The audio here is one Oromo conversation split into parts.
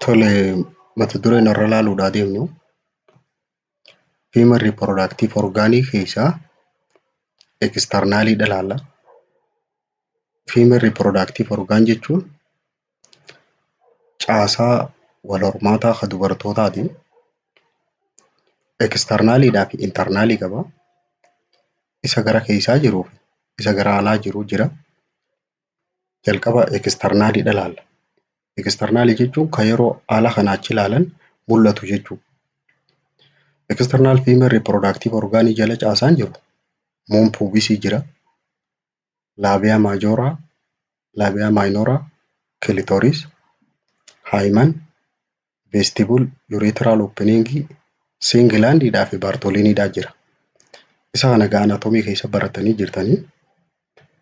Tole, mata dureen irra ilaaluudhaa deemnu Human Reproductive Organii keessaa eksternaaliidha ilaalla. Human Reproductive Organ jechuun caasaa wal hormaataa kan dubartootaati. Eksternaaliidhaa fi internaalii qaba. Isa gara keessaa jiruu fi isa gara alaa jiru jira. Jalqaba eksternaaliidha ilaalla. Eksternaalii jechuun kan yeroo haala kanaa achi ilaalan mul'atu jechuudha. External Human Reproductive Organii jala caasaan jiru muun puubisii jira. Laabiyaa maajoraa, laabiyaa maayinoraa, kilitoris, haayiman, veestibul, yureetiraal ooppeningii, siingilaandiidhaa fi baartoliiniidhaa jira. Isa kana egaa anaatomii keessa baratanii jirtanii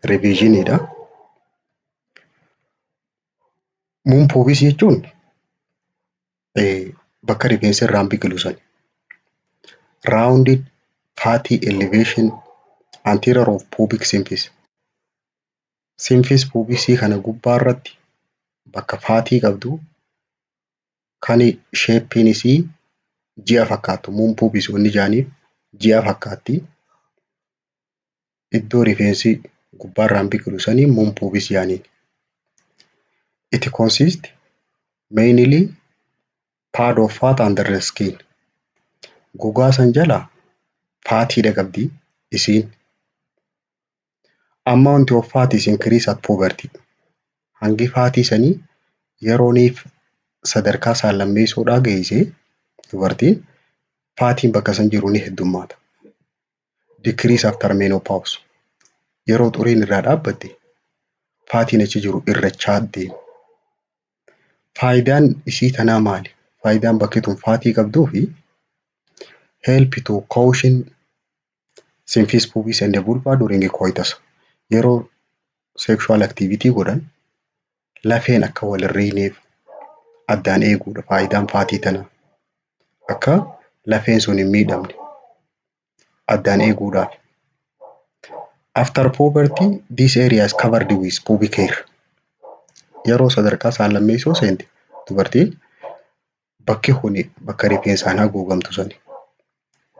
riviizhiniidha. Muun puubisii jechuun bakka rifeensi irraan biqilu sani. Rounded fatty elevation anterior of pubic symphysis. Symphysis pubisii kana gubbaa irratti bakka faatii qabdu kan sheeppiin isii ji'a fakkaattu muun pubisii wanni jaaniif ji'a fakkaatti. Iddoo rifeensi gubbaa irraan biqilu sanii muun pubisii jaaniin. It consists mainly pad of fat under the skin. Gogaa san jala faatiidha qabdi isiin. Amount of fat is increased at puberty. Hangi faatii sanii yerooniif sadarkaa saallammeessuudhaa geessee dubartiin faatiin bakka san jiru ni heddummaata. Decrease after menopause. Yeroo xuriin irraa dhaabbatte faatiin achi jiru irrachaa deema. Faayidaan isii tanaa maali? Faayidaan bakki tun faatii qabduu fi help to caution symphysis pubis and the vulva during coitus. Yeroo sexual activity godhan lafeen akka wal hirriineef addaan eeguudha faayidaan faatii tanaa. Akka lafeen sun hin miidhamne addaan eeguudhaaf. After puberty, this area is covered with pubic hair. Yeroo sadarkaa saallammeessoo seente dubartiin bakki kuni bakka rifeensaan haguugamtu sani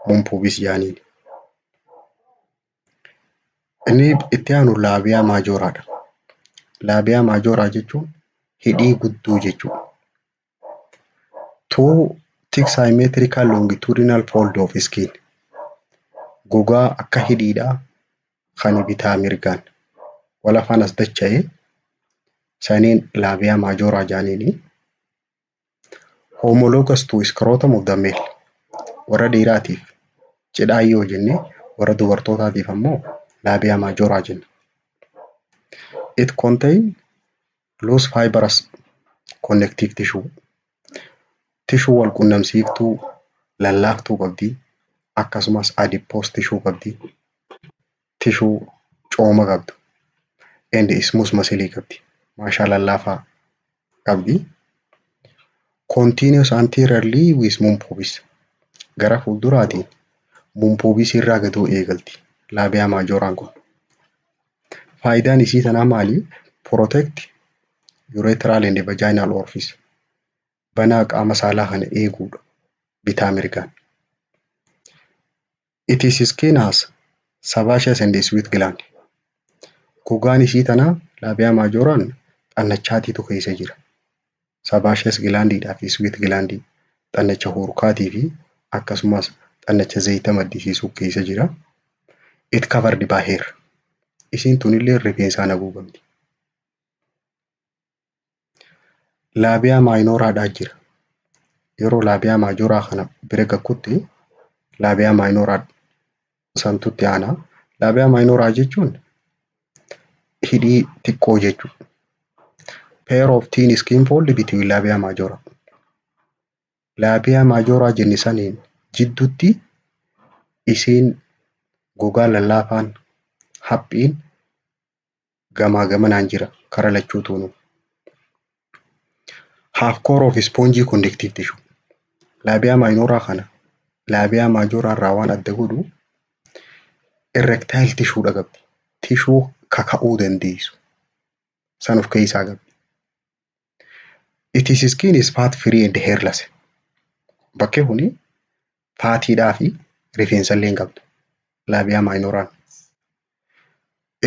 muun pubis jaaniin. Inni itti aanu laabiyaa maajoraadha. Laabiyaa maajoraa jechuun hidhii gudduu jechuudha. Two thick symmetrical longitudinal fold of skin. Gogaa akka hidhiidhaa kan bitaa mirgaan wal afaan as dacha'ee saniin laabiyaa maajoraa jaaniini. Homologous to scrotum of the male. Warra dhiiraatiif cidhaayyoo jennee warra dubartootaatiif ammoo laabiyaa maajoraa jenna. It contain loose fibrous connective tissue. Tishuu wal qunnamsiiftuu lallaaftuu qabdi. Akkasumas adipose tissue qabdi. Tishuu cooma qabdu. And smooth muscle qabdi. Maashaa lallaafaa qabdi. Continuous anteriorly with muun pubis. Gara fuulduraatiin muun pubisii irraa gaduu eegalti. Laabiyaa maajoraan kun. Faayidaan isii tanaa maali? Protect urethral and vaginal orifice. Banaa qaama saalaa kana eeguudha bitaa mirgaan. It is skin has sebaceous and sweat gland. Gogaan isii tanaa laabiyaa maajoraan xannachaatiitu keessa jira. Sebaceous glandiidhaa fi sweat glandii xannacha hurkaatii fi akkasumas xannacha zayita maddisiisuu keessa jira. It covered by hair. Isiin tunillee rifeensaan haguugamti. Laabiyaa maayinoraadhaa jira. Yeroo laabiyaa maajoraa kana bira gakkutti laabiyaa maayinoraa santutti aanaa. Laabiyaa maayinoraa jechuun hidhii xiqqoo jechuudha. Pair of thin skin fold between laabiyaa maajoraa. Laabiyaa maajoraa jenne saniin jidduutti isiin gogaa lallaafaan haphiin gamaa gamanaan jira kara lachuutuunu. Half core of spongy conductive tissue. Laabiyaa maayinoraa kana laabiyaa maajoraa irraa waan adda godhu erectile tissue qabdi. Tishuu kaka'uu dandeessu san of keessaa qabdi. Its skin is fat free and hairless. Bakki kuni faatiidhaa fi rifeensa illee hin qabdu. Labia minoraan.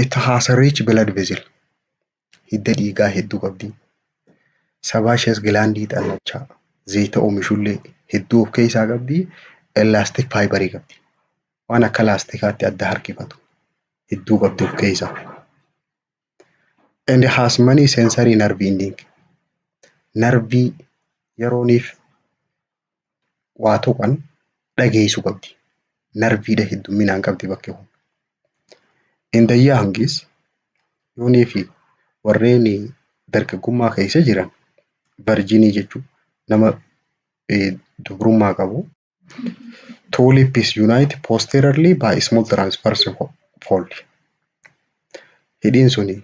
It has a rich blood vessel. Hidda dhiigaa hedduu qabdi. Sebaceous glandii xannachaa zayita oomishullee hedduu of keessaa qabdi. Elastic fiberii qabdi. Waan akka laastikaatti adda harkifatu hedduu qabdi of keessaa. And has many sensory nerve ending. Narvii yerooniif waa tuqan dhageessu qabdi. Narviidha heddumminaan qabdi bakki kun. In the youngis yoonii fi warreen dargaggummaa keessa jiran virginii jechuun nama dubrummaa qabu. Two lips unite posteriorly by small transverse fold. Hidhiin suni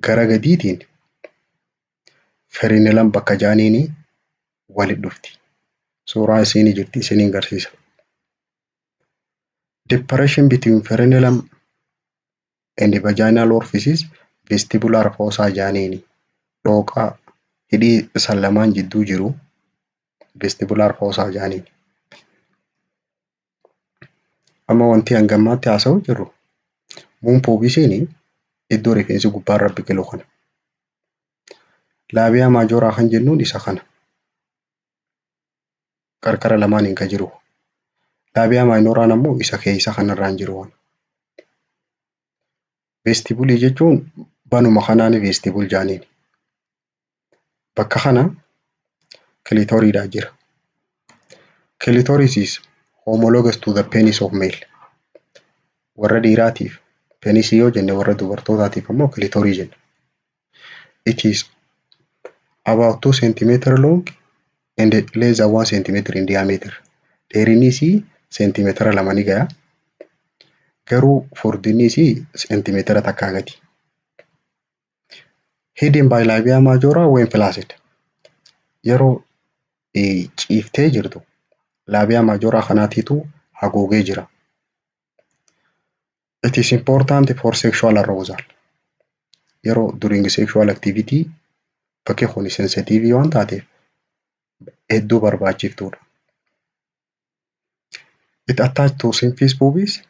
gara gadiitiin frenulum bakka jaaniini walitti dhufti. Suuraa isiinii jirti isiniin agarsiisa. Depression between frenulum and the vaginal orifices vestibular fossa jaaniini. Dhooqaa hidhii isaan lamaan jidduu jiru vestibular fossa jaaniini. Amma wanti hangammaatti haasa'u jiru muun poobisiin iddoo rifeensi gubbaarra biqilu kana. Labia majoraa kan jennuun isa kana. Qarqara lamaaniin kan jiru. Labia minoraan ammoo isa keessa kanarraan jiru. Vestibulii jechuun banuma kanaan vestibul jaaniin. Bakka kana clitoriidhaa jira. Clitoris is homologous to the penis of male. Warra dhiiraatiif penisii yoo jenne warra dubartootaatiif ammoo clitorii jenna. It is about 2 cm long and less than 1 cm in diameter. Dheerinni isii seentimeetira 2 ni gaya. Garuu furdinni isii seentimeetira takkaa gadi. Hidden by labia majora when flaccid. Yeroo ciiftee jirtu labia majora kanaatiitu haguugee jira. It is important for sexual arousal. Yeroo during sexual activity bakki kun sensitive waan taateef hedduu barbaachiftuudha. It attached to symphysis pubis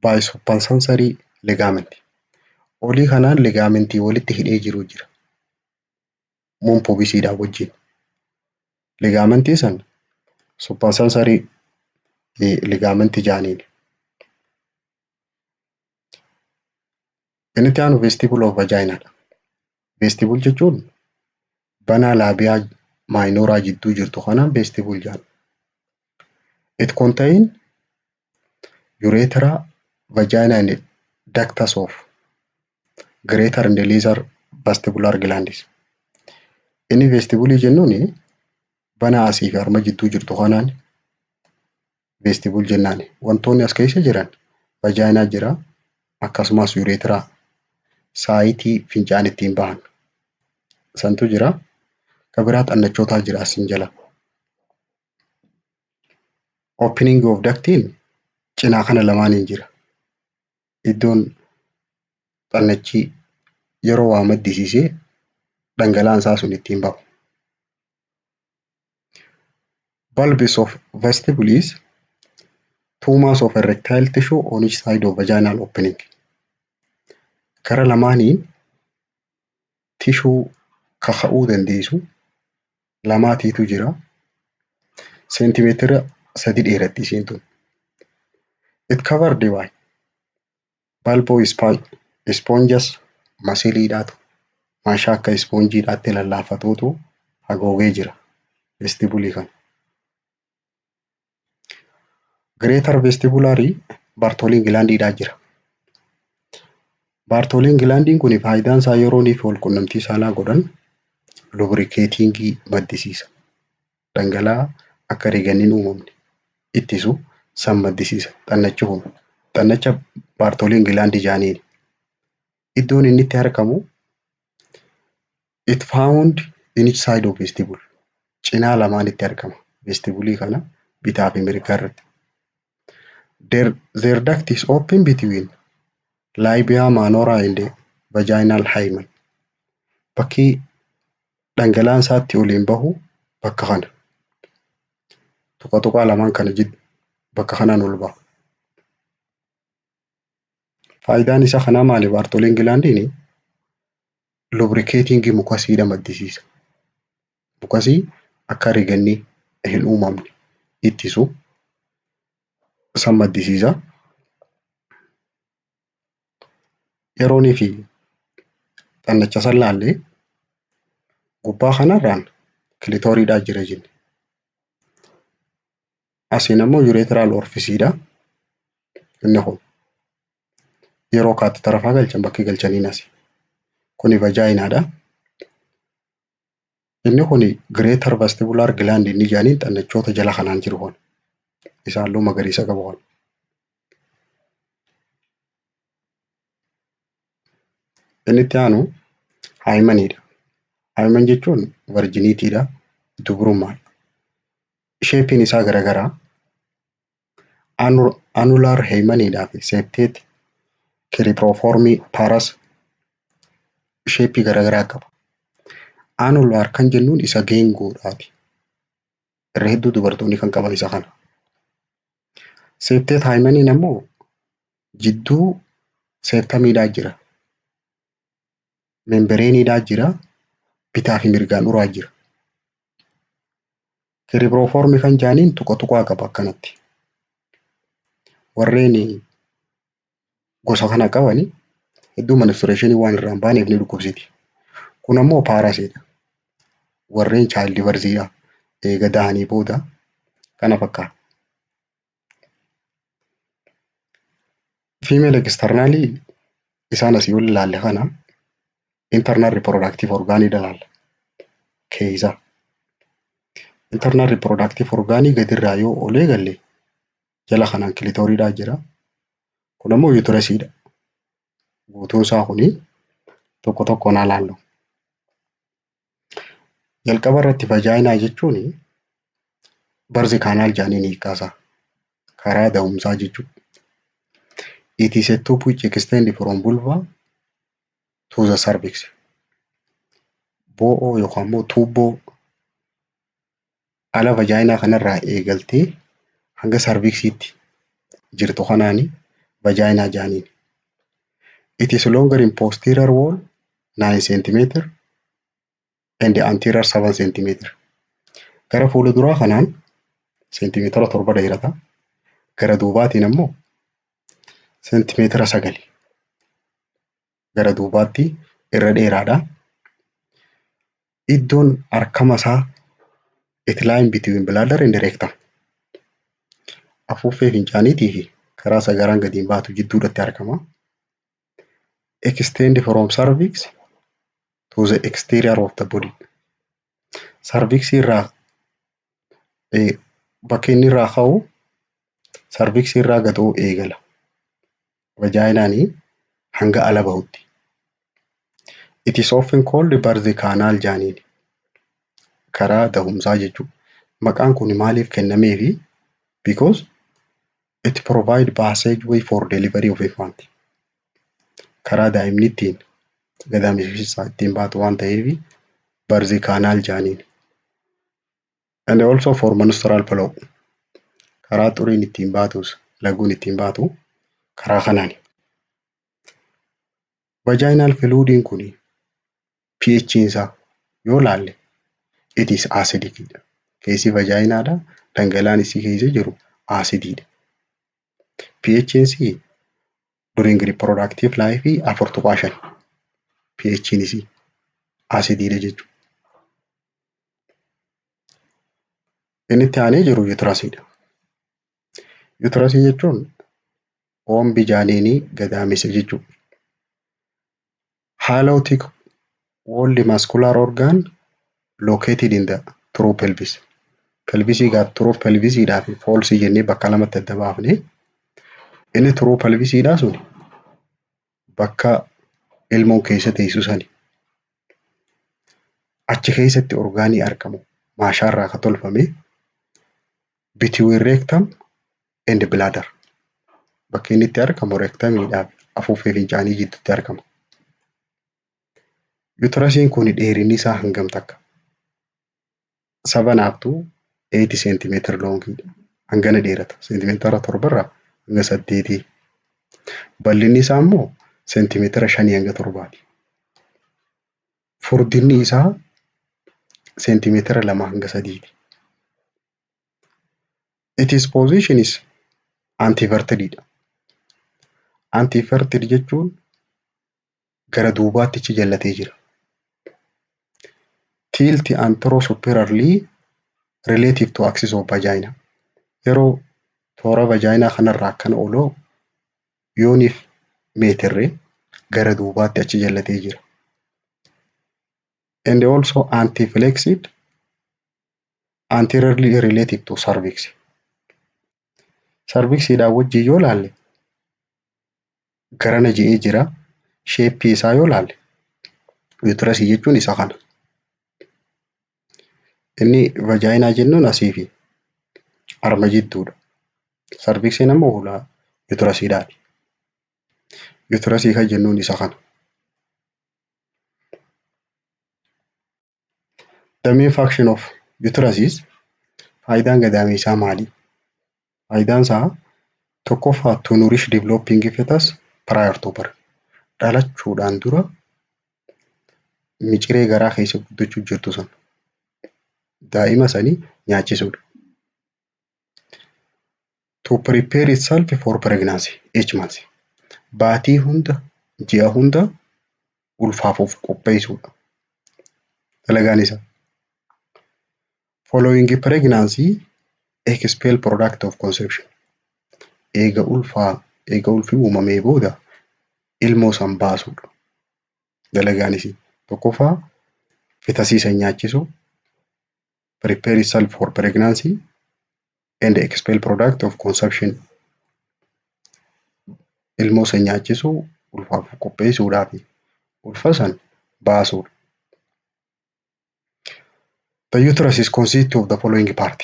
by suspensory ligament. Olii kanaan ligamentii walitti hidhee jiru jira. Muun pubisiidhaa wajjin. Ligamentii san suspensory ligamentii jaaniini. Inni itti aanu vestibule of vagina. Vestibule jechuun banaa labia minoraa jidduu jirtu kanaan vestibule jaanu. It contain urethra, vagina and ductus of greater and lesser vestibular glands. Inni vestibulii jennuuni banaa asii fi harma jidduu jirtu kanaan vestibule jennaan. Wantoonni as keessa jiran vagina jira akkasumas urethra saayitii fincaan ittiin bahan santu jira. Kabiraa xannachootaa jira asin jala. Opening of ductiin cinaa kana lamaaniin jira. Iddoon xannachi yeroo waa maddisiisee dhangala'aan isaa sun ittiin bahu. Bulbs of vestibules, 2 mass of erectile tissue on each side of vaginal opening. Kara lamaaniin tishuu kaka'uu dandeessu lamaatiitu jira. Seentimeetira 3 dheeratti isiin tun. It covered by bulbo sponges masiliidhaatu maashaa akka ispoonjiidhaatti lallaafatuutu haguugee jira vestibulii kana. Greater vestibulary Bartholin glandiidhaa jira. Bartholin glandiin kun faayidaan isaa yeroonii fi walqunnamtii saalaa godhan lubricatingii maddisiisa. Dhangala'aa akka riganniin uumamne ittisu san maddisiisa. Xannachi kun xannacha Bartholin glandii jaaniini. Iddoon inni itti argamu it found in each side of vestibule. Cinaa lamaan itti argama. Vestibulii kana bitaa fi mirgaa irratti. Their duct is open between labia minora and vaginal hymen. Bakki dhangala'aan isaatti oliin bahu bakka kana. Tuqaa lamaan kana bakka kanaan ol baha. Faayidaan isaa kanaa maali? Baartoliin gilaandiin lubrikeetingii mukasiidha maddisiisa. Mukasii akka riganni hin uumamne ittisu san maddisiisa. Yeroonii fi xannacha san laallee gubbaa kanarraan kilitooriidhaa jira jenne. Asiin ammoo yureetiraal orfisiidha. Inni kun yeroo kaatti tarafaa galchan bakki galchaniin asi. Kuni vajaayinaadha. Inni kun gireetar vastibulaar gilaand inni jaaniin xannachoota jala kanaan jiru kun. Isa halluu magariisa qabu kun. Inni itti aanu haayimaniidha. Haayiman jechuun varjiniitiidha. Dubrummaadha. Sheepiin isaa garagaraa. Anulaar heeyimaniidhaa fi seepteet kiriproofoormii paaras sheepii garagaraa qaba. Anulaar kan jennuun isa geengoodhaati. Irra hedduu dubartoonni kan qaban isa kana. Seepteet haayimaniin ammoo jidduu seeptamiidhaa jira. Membereeniidhaa jira. Bitaa fi mirgaan uraa jira. Kiriproofoormii kan jaaniin tuqaa qaba akkanatti. Warreen gosa kana qabani hedduu menstrueeshinii waan irraan baaneef ni dhukkubsiti. Kun ammoo paarasiidha. Warreen chaaldi barziidha. Eega dahanii booda kana fakkaata. Fiimeel eksternaalii isaan asii ol ilaalle kana internal reproductive orgaanii ilaalla. Keessa. Internal reproductive orgaanii gadirraa yoo olee galle jala kanaan kilitooriidhaa jira. Kun ammoo yuutiresiidha. Guutuun isaa kuni tokko tokkoon ilaallu. Jalqaba irratti vajaayinaa jechuun barzi kaanaal jaaniin hiikkaasaa. Karaa da'umsaa jechuudha. It is a tube which extends from vulva to the cervix. Bo'oo yookaan immoo tuubboo ala vajaayinaa kanarraa eegaltee hanga sarviksiitti jirtu kanaani vajaayinaa jaaniin. It is longer in posterior wall 9 cm and anterior 7 cm. Gara fuulduraa kanaan seentimeetira 7 dheerata. Gara duubaatiin ammoo seentimeetira 9. Gara duubaatti irra dheeraadha. Iddoon argama isaa it lie between bladder and rectum. Afuuffee fincaaniitii fi karaa sagaraan gadiin baatu jidduudhatti argama. Extend from cervix to the exterior of the body. Cervix irraa bakka inni irraa ka'u cervix irraa gadoo eegala. Vajaayinaanii hanga ala bahutti. It is often called birth canal jaaniin. Karaa da'umsaa jechuudha. Maqaan kun maaliif kennameefi? Because it provide passageway for delivery of a infant. Karaa daa'imni ittiin gadameessaa ittiin baatu waan ta'eef birth canal jaaniin. And also for menstrual flow. Karaa xuriin ittiin baatus laguun ittiin baatu karaa kanaani. Vaginal fluidiin kun pH isaa yoo laalle it is acidic. Keessi vaginaadha. Dhangala'aan isii keessa jiru acidiidha. pH isii during reproductive life 4.5. pH isii acidiidha jechuudha. Inni itti aanee jiru uterasiidha. Uterasii jechuun oombi jaaniinii gadaamessa jechuudha. Hollow thick walled muscular organ located in the true pelvis. Pelvisii gaa true pelvisiidhaa fi falsii jennee bakka lamatti adda baafne. Inni true pelvisiidhaa sun bakka ilmoon keessa teessu sani. Achi keessatti orgaanii argamu. Maashaarraa kan tolfame between rectum and bladder. Bakki inni itti argamu rectamiidhaa fi afuuffee fincaanii jidduutti argama. Uterasiin kun dheerinni isaa hangam takka? 7 up to 8 centimeter loongiidha. Hangana dheerata. Seentimeetara 7 irraa hanga 8. Bal'inni isaa immoo seentimeetara 5 hanga 7. Furdinni isaa seentimeetara 2 hanga 3. Its position is anti-verted. Anti-verted jechuun gara duubaatti achi jallatee jira. Tilt anterosuperiorly relative to axis of vagina. Yeroo toora vagina kanarraa akkana ooloo yooniif meetirree gara duubaatti achi jallatee jira. And also anti-flexed anteriorly relative to cervix. Cervixiidhaan wajjin yoo laalle garana je'ee jira. Sheeppii isaa yoo laalle uterasii jechuun isa kana. Inni vagina jennuun asii fi harma jidduudha. Cervixiin ammoo hulaa uterasiidhaati. Uterasii kan jennuun isa kana. The main function of uterus is faayidaan gadameessaa maali? Faayidaan isaa tokkoffaa to nourish developing fetus prior to birth. Dhalachuudhaan dura miciree garaa keessa guddachuu jirtu sana daa'ima sanii nyaachisuudha. To prepare itself for pregnancy each month. Baatii hunda ji'a hunda ulfaafuuf qopheessuudha. Dalagaan isaa. Following pregnancy expel product of conception. Eega ulfi uumamee booda ilmoo san baasuudha. Dalagaan isii tokkoffaa fetusii san nyaachisuu, prepare itself for pregnancy and expel product of conception. Ilmoo san nyaachisuu, ulfaafuuf qopheessuudhaa fi ulfa san baasuudha. The uterus is consist of the following part.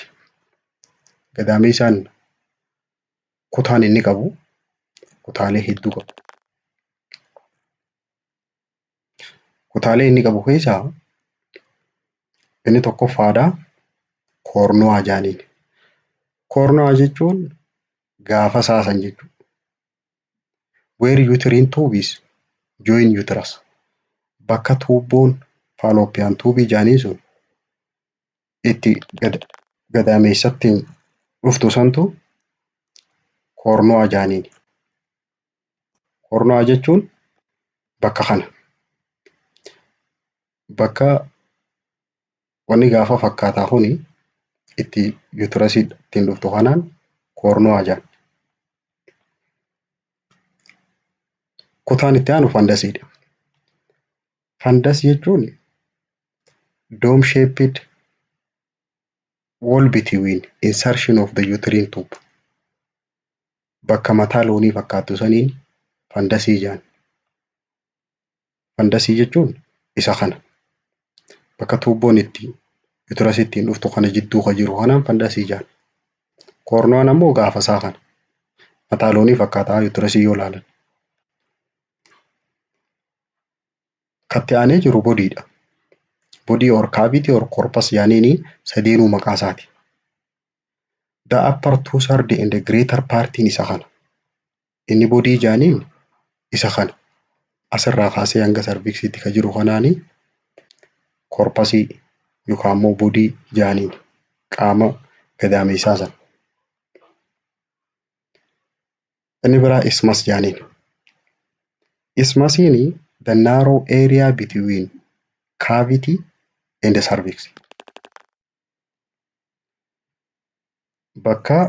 Gadameessaan kutaan inni qabu kutaalee hedduu qabu. Kutaalee inni qabu keessaa inni tokkoffaadhaa koornuwaa jaaniin. Koornuwaa jechuun gaafa saasan jechuudha. Where uterine tube is join uterus. Bakka tuubboon fallopian tube jaanii sun itti gadameessatti dhuftu santu koornuwaa jaaniin. Koornuwaa jechuun bakka kana. Bakka wanni gaafa fakkaataa kuni itti uterasii ittiin dhuftu kanaan koornuwaa jaan. Kutaan itti aanu fandasiidha. Fandas jechuun dome shaped wall between insertion of the uterine tube. Bakka mataa loonii fakkaattu saniin fandasii jaan. Fandasii jechuun isa kana. Bakka tuubboon itti uterasii ittiin dhuftu kana jidduu kan jiru kanaan fandasii jaan. Koornuwaan ammoo gaafa isaa kana. Mataa loonii fakkaataa uterasii yoo laalan. Katti aanee jiru bodiidha. Body or cavity or corpus jaaniini sadeenuu maqaa isaati. The upper two-third and the greater partiin isa kana. Inni body jaaniin isa kana. Asirraa kaasee hanga cervixiitti kan jiru kanaani corpusii yookaan immoo body jaaniin qaama gadameessaa sana. Inni biraa isthmus jaaniin. Isthmusiin the narrow area between cavity and the cervix. Bakka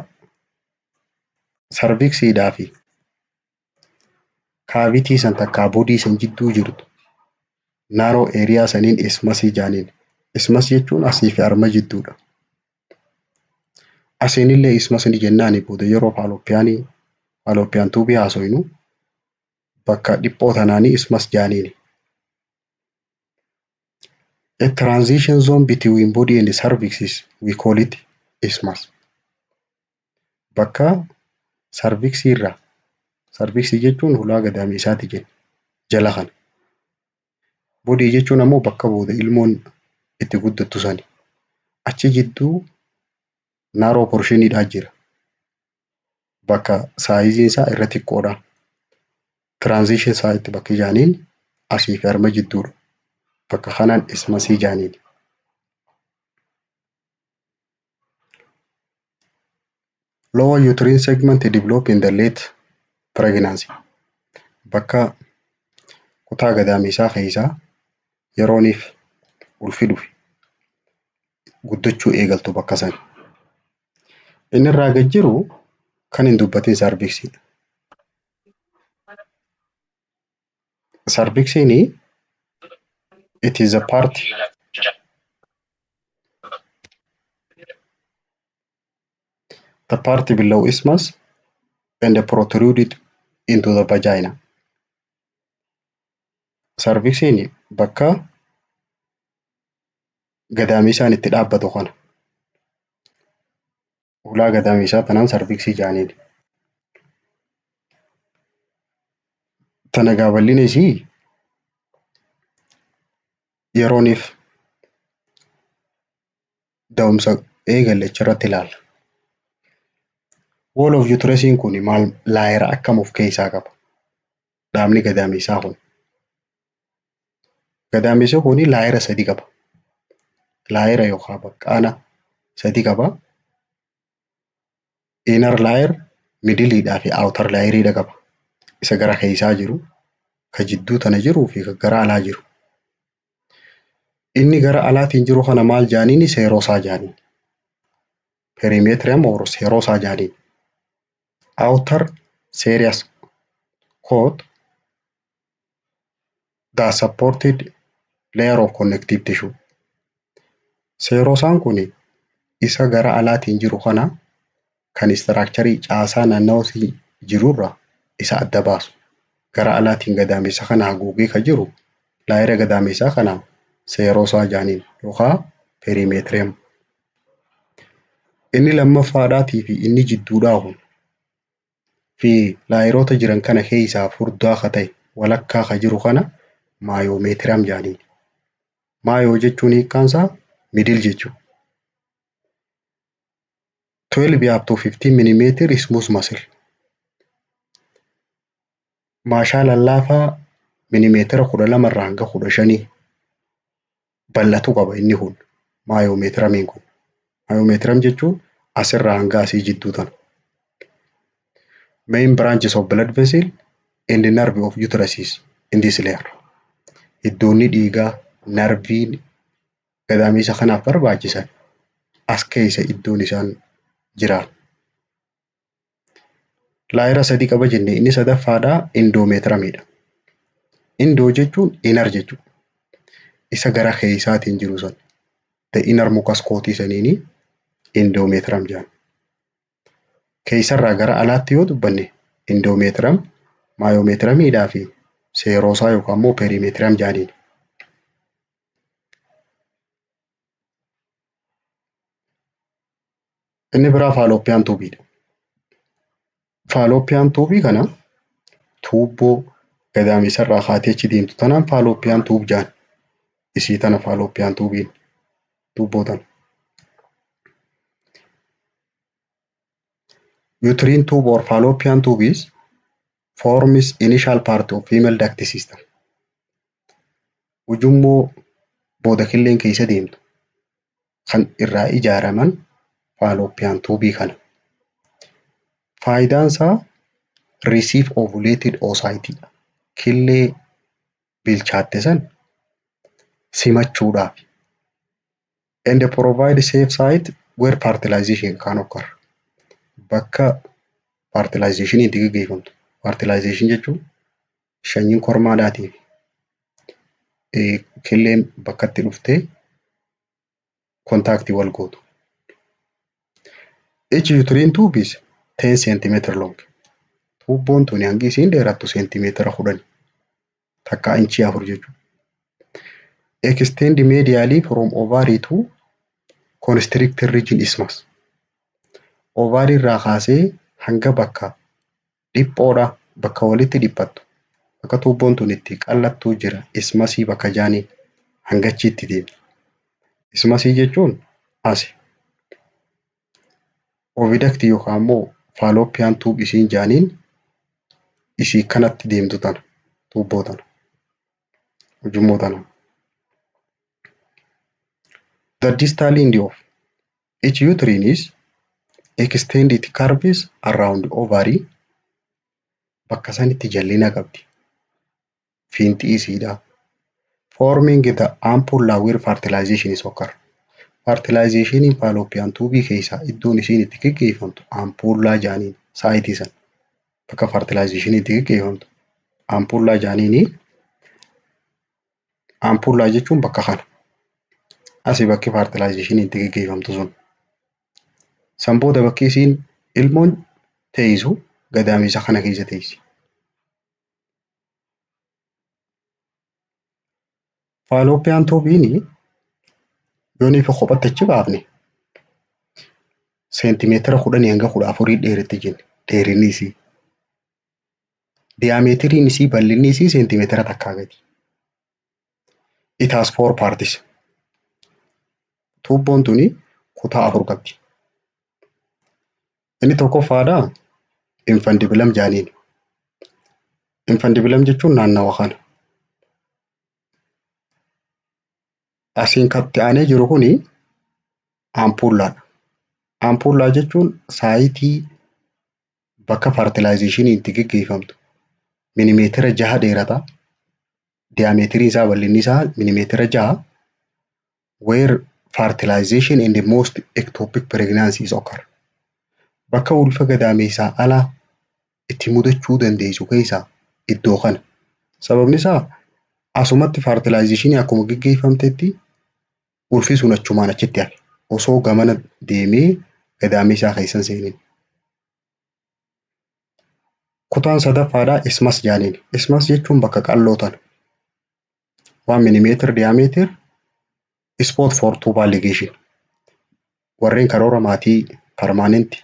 cervixiidhaa fi cavity san takkaa body san jidduu jirtu narrow area saniin isthmusii jaaniin. Isthmus jechuun asii fi harma jidduudha. Asiinillee isthmus ni jennaani booda yeroo fallopian tube haasoynu bakka dhiphoo tanaanii isthmus jaaniini. A transition zone between body and cervix is we call it isthmus. Bakka cervixii irraa cervixii jechuun hulaa gadameessaati jenna jala kana. Body jechuun ammoo bakka booda ilmoon itti guddattu sani. achi jidduu naaroo porshiinidhaa jira. Bakka saayiziin isaa irra xiqqoodha. Tiraanzishin isaa itti bakki jaaniin asii fi harma jidduudha. Bakka kanaan ismasii jaaniin. Lower uterine segment develop in the late pregnancy. Bakka kutaa gadameessaa keessaa yerooniif ulfi dhufe guddachuu eegaltu bakka sana. Inni irraa gad jiru kan hin dubbatin sarviksiidha. Sarviksiin it is a part below isthmus and protruded into the vagina. Sarviksiin bakka gadameessaan itti dhaabbatu kana. Ulaa gadameessaa tanaan sarviksii jaaniin. Tana bal'inni isii yerooniif da'umsa eegalle achirratti ilaalla. Wall of uterusiin kun maal laayira akkam of keessaa qaba? Dhaabni gadameessaa kun. Gadameessi kun laayira 3 qaba. Laayira yookaan baqqaana 3 qaba. Inner layer, middleidhaa fi outer layeriidha qaba. Isa gara keessaa jiru, ka jidduu tana jiruu fi ka gara alaa jiru. Inni gara alaatiin jiru kana maal jaaniin? Seerosaa jaaniin. Perimetrium or seerosaa jaaniin. Outer serous coat that supported layer of connective tissue. Seerosaan kun isa gara alaatiin jiru kana kan istiraakcharii caasaa naannawaa jirurra isa adda baasu. Gara alaatiin gadameessa kana haguugee ka jiru laayira gadameessaa kana seerosaa jaaniin yookaan perimetrium. Inni lammaffaadhaatii fi inni jidduudhaa kun fi laayiroota jiran kana keessaa furdaa ka ta'e walakkaa ka jiru kana maayomeetiriam jaaniin. Maayoo jechuun hiikkaansaa middle jechuudha. 12 up to 15 mm smooth muscle. Maashaa lallaafaa milimeetira 12 irraa hanga 15 bal'atu qaba inni kun maayomeetiramiin kun. Maayomeetiriam jechuun asirraa hanga asii jidduu tana. Main branches of blood vessel and the nerve of uterus is in this layer. Iddoonni dhiigaa narviin gadameessa kanaaf barbaachisan as keessa iddoon isaan jiran. Laayira 3 qaba jenne inni sadaffaadhaa indoomeetiramiidha. Indoo jechuun inner jechuudha. Isa gara keessaatiin jiru san. The inner mucus coatii saniini indoomeetiram jedhama. Keessarraa gara alaatti yoo dubbanne indoomeetiram, maayomeetiramiidhaa fi seerosaa yookaan immoo perimeetiram jedhaniin. Inni biraa faaloopiyaan tuubiidha. Faaloopiyaan tuubii kana tuubboo gadameessarraa kaatee achi deemtu tanaan faaloopiyaan tuub jedhan. Isii tana faaloopiyaan tuubiin tuubboo tana. Uterine tube or fallopian tubes forms initial part of female duct system. Ujummoo booda killeen keessa deemtu kan irraa ijaaraman fallopian tubii kana. Faayidaan isaa receive ovulated oocyte killee bilchaatte san simachuudhaaf. And provide safe site where fertilization can occur. Bakka fertilization itti gaggeeffamtu. Fertilization jechuun sanyiin kormaadhaatiif killeen bakka itti dhuftee kontaaktii wal gootu. Each uterine tube is 10 cm long. Tuubboon tuni hangi isiin dheerattu seentimeetira 10 takka inchii 4 jechuudha. Extend medially from ovary to constricted region isthmus. Ovary irraa kaasee hanga bakka dhiphoodha bakka walitti dhiphattu. Bakka tuubboon tun itti qallattuu jira isthmusii bakka jaaniin hanga achiitti deemti. Isthmusii jechuun Asi. Ovidaktii yookaan immoo faaloopiyaan tuub isiin jaaniin isii kanatti deemtu tana. Tuubboo tana. Ujummoo tana. The distal end of each uterine is extended curves around ovary. Bakka sanitti jallina qabdi. Fiinxii isiidha. Forming the ampulla where fertilization is occur. Fertilizationiin faaloopiyaan tuubii keessaa iddoon isiin itti gaggeeffamtu ampullaa jaaniin saayitii san. Bakka fertilizationiin itti gaggeeffamtu ampullaa jaaniini. Ampullaa jechuun bakka kana. Asii bakki fertilizationiin itti gaggeeffamtu sun. San booda bakki isiin ilmoon teessu gadaamessa kana keessa teessi. Faaloopiyaan tuubiini yoon ifa kophatti achi baafne seentimeetira 10 hanga 14 dheeratti jenna. Dheerinni isii. Diyaameetiriin isii bal'inni isii seentimeetira takkaa gadi. It has 4 parts. Tuubboon tuni kutaa 4 qabdi. Inni tokkoffaadhaa infandibilam jaaniin. Infandibilam jechuun naannawa kana. Asiin katti aanee jiru kuni ampullaadha. Ampullaa jechuun saayitii bakka fertilizationiin itti gaggeeffamtu. Milimeetira 6 dheerata. Diyaameetirii isaa bal'inni isaa milimeetira 6. Where fertilization and the most ectopic pregnancies occur. Bakka ulfa gadaamessaa ala itti mudachuu dandeessu keessaa iddoo kana. Sababni isaa asumatti fertilizationii akkuma gaggeeffamtetti ulfi sun achumaan achitti hafe. Osoo gamana deemee gadaamessaa keessan seenin. Kutaan sadaffaadhaa ismas jaaniin. Ismas jechuun bakka qalloo tana. 1 millimeter diameter spot for tubal ligation. Warreen karoora maatii permanent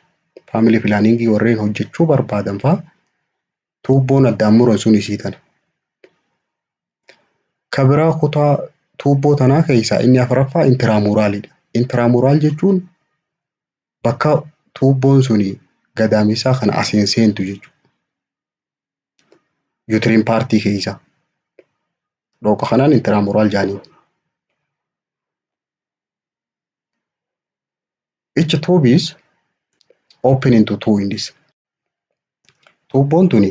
family planning warreen hojjechuu barbaadan fa'aa tuubboon addaan muran sun isii tana. Kabiraa kutaa tuubboo tanaa keessaa inni afuraffaa intiraamuraalidha. Intiraamuraal jechuun bakka tuubboon suni gadaamessaa kana asiin seentu jechuudha. Uterine partii keessaa. Dhooqa kanaan intiraamuraal jaaniin. Each tube is open into 2 ends. Tuubboon tuni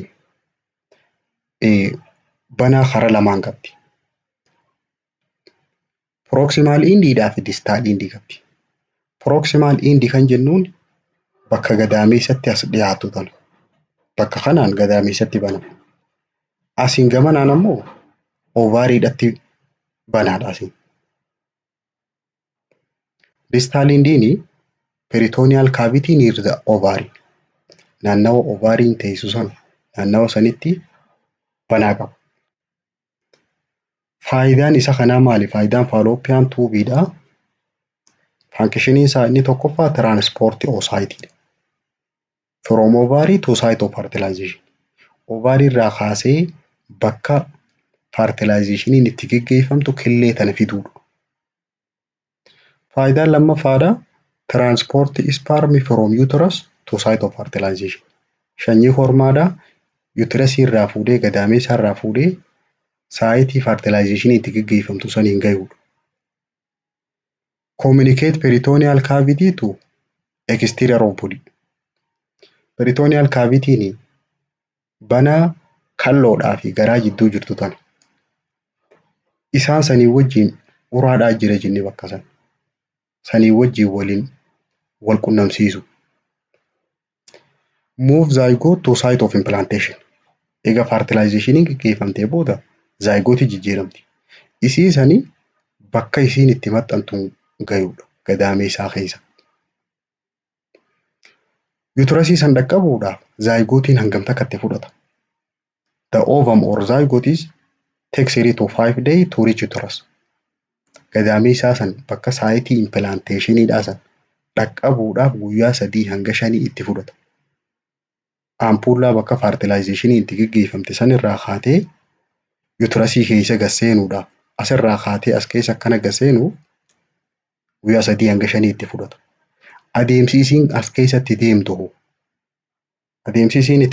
banaa hara lamaan qabdi. Proximal endiidhaa fi distal endii qabdi. Proximal endii kan jennuun bakka gadaamessatti as dhiyaatu tana. Bakka kanaan gadaamessatti banama. Asiin gamanaan ammoo ovaariidhatti banaadha asiin. Distal endiini peritoneal cavity near the ovary. Naannawa ovaariin teessu sana naannawa sanitti banaa qaba. Faayidaan isa kanaa maali? Faayidaan faaloopiyaan tuubiidhaa. Fankishiniin isaa inni tokkoffaa transport oosaayitiidha. From ovary to site of fertilization. Ovaarii irraa kaasee bakka fertilizationiin itti gaggeeffamtu killee tana fiduudha. Faayidaan lammaffaadhaa transport sperm from uterus to site of fertilization. Sanyii hormaadhaa uterusii irraa fuudhee gadaamessaa irraa fuudhee saayitii fertilizationii itti gaggeeffamtu saniin gahudha. Communicate peritoneal cavity to exterior of body. Peritoneal cavity'n banaa kalloodhaa fi garaa jidduu jirtu tana. Isaan sanii wajjin uraadhaa jira jenne bakka sana. Sanii wajjin waliin wal qunnamsiisu. Move zygote to site of implantation. Egaa fertilizationiin gaggeeffamtee booda zygote jijjiiramti. Isii sanii bakka isiin itti maxxantu gahudha gadaamessaa keessa. Uterusii san dhaqqabuudhaaf zygotiin hangam takkatti fudhata. The ovum or zygote takes 3 to 5 days to reach uterus. Gadaamessaa san bakka saayitii implantationidhaa san dhaqqabuudhaaf guyyaa 3 hanga 5 itti fudhata. Ampullaa bakka fertilizationii itti gaggeeffamte san irraa kaatee uterusii keessa gasseenuudhaaf asirraa kaatee as keessa akkana gasseenuu guyyaa 3 hanga 5 itti fudhata. Adeemsi isiin as keessatti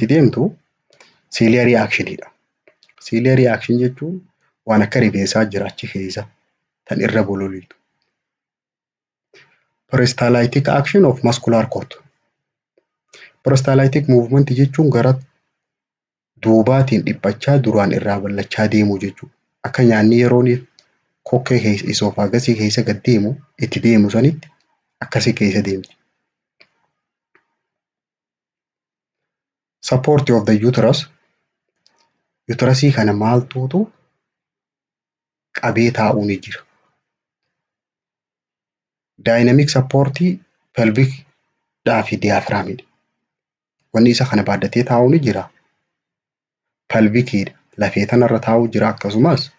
deemtu seelee ri'aakshinidha. Seelee ri'aakshin jechuun waan akka rifeensaa jira achi keessa tan irra bololitu. Peristaltic action of muscular cord. Peristaltic movement jechuun gara duubaatiin dhiphachaa duraan irraa bal'achaa deemuu jechuudha. Akka nyaanni yeroon kokkee isoofagasii keessa gad deemu itti deemu sanitti akkasii keessa deemti. Support of the uterus. Uterusii kana maaltuutu qabee taa'uu ni jira. Dynamic support pelvic fi diaphragmidha. Wanni isa kana baadhatee taa'uu ni jira. Pelvicidha. Lafee tanarra taa'uu jira akkasumas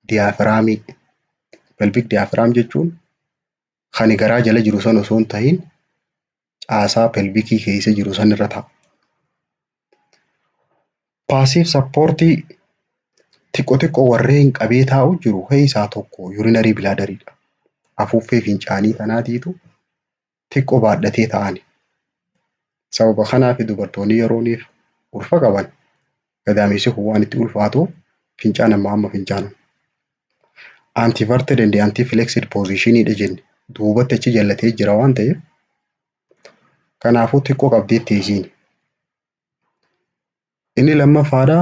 diaphragmii. Pelvic diaphragm jechuun kan garaa jala jiru san osoo hin ta'in caasaa pelvikii keessa jiru san irra ta'a. Passive support xiqqoo warreen qabee taa'uu jiru keessaa tokko urinary bladderidha. Afuuffee fincaanii kanaatiitu xiqqoo baadhatee ta'ani. Sababa kanaaf dubartoonni yerooniif ulfa qaban gadaamessi waan itti ulfaatuuf fincaan amma fincaan. Antiverted and anti-flexed positionidha jenne. Duubatti achi jallatee jira waan ta'eef kanaafuu xiqqoo qabdeetti isiin. Inni lammaffaadha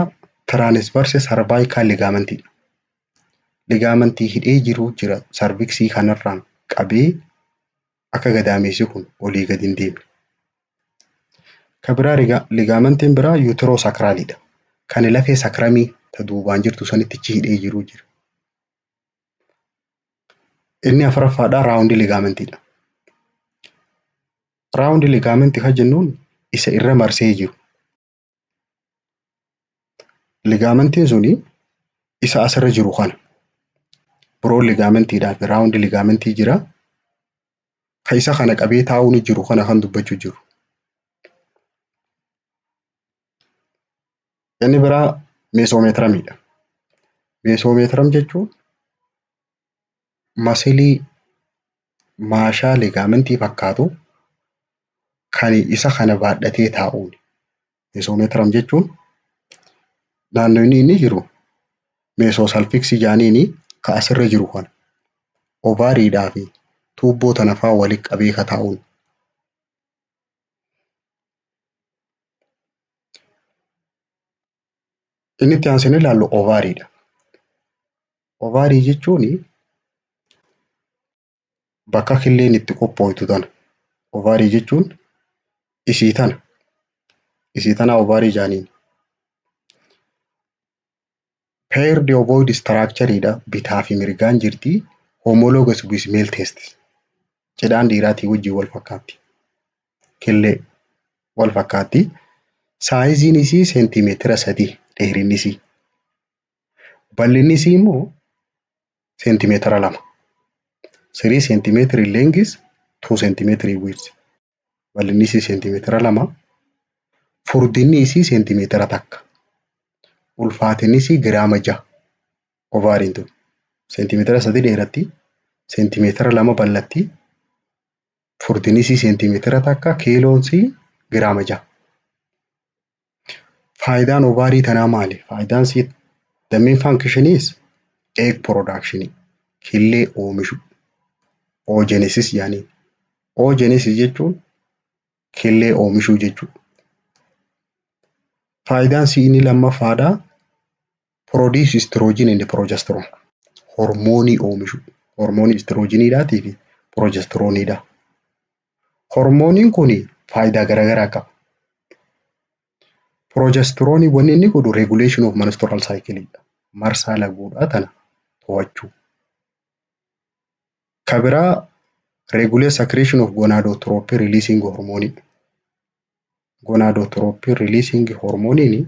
transverse cervical ligamentidha. Ligamentii hidhee jiru jira cervixii kanarraan qabee akka gadaamessi kun olii gad hin deemne. Kan biraa ligamentiin biraa uterosacralidha. Kan lafee sakramii ta duubaan jirtu sanitti achi hidhee jiru jira. Inni afuraffaadha round ligamentidha. Round ligament kan jennuun isa irra marsee jiru. Ligamentiin suni isa asirra jiru kana. Broad ligamentidhaa fi round ligamentii jira. Kan isa kana qabee taa'uu ni jiru kana kan dubbachuu jiru. Inni biraa mesomeetramidha. Mesomeetram jechuun masilii maashaa ligamentii fakkaatu kan isa kana baadhatee taa'uuni. Mesomeetram jechuun naannoo inni jiru mesosalfiksii jaaniini ka asirra jiru kana ovaariidhaa fi tuubboo tana fa'aa walitti qabee ka taa'uun. Inni itti aansee ilaallu ovaariidha. Ovaarii jechuun bakka killeen itti qophooytu tana. Ovaarii jechuun isii tana ovaarii jaaniin. Paired ovoid structureidha. Bitaa fi mirgaan jirti. Homologous with male testes. Cidhaan dhiiraatii wajjin wal fakkaatti. Killee wal fakkaatti. Saayiziin isii seentimeetira 3 dheerinni isii. Bal'inni isii immoo seentimeetira 2. 3 centimeter length, 2 centimeter width. Bal'inni isii seentimeetira 2. Furdinni isii seentimeetira 1. Ulfaatinni isii giraama 6. Ovaariin tun seentimeetira 3 dheeratti, seentimeetira 2 bal'atti. Furdinni isii seentimeetira 1, kiiloon isii giraama 6. Faayidaan ovaarii tanaa maali? Faayidaan isii the main function is egg production. Killee oomishu. Oogenesis jaaniin. Oogenesis jechuun killee oomishuu jechuudha. Faayidaan isii inni lammaffaadha. Produce estrogen and progesterone. Hormoonii oomishu. Hormoonii estrogenidhaatii fi progesteronidha. Hormooniin kun faayidaa garaagaraa qaba. Progesteronii wanni inni godhu regulation of menstrual cycle. Marsaa laguudhaa tana to'achuu. Kan biraa regulate secretion of gonadotropin releasing hormone. Gonadotropin releasing hormone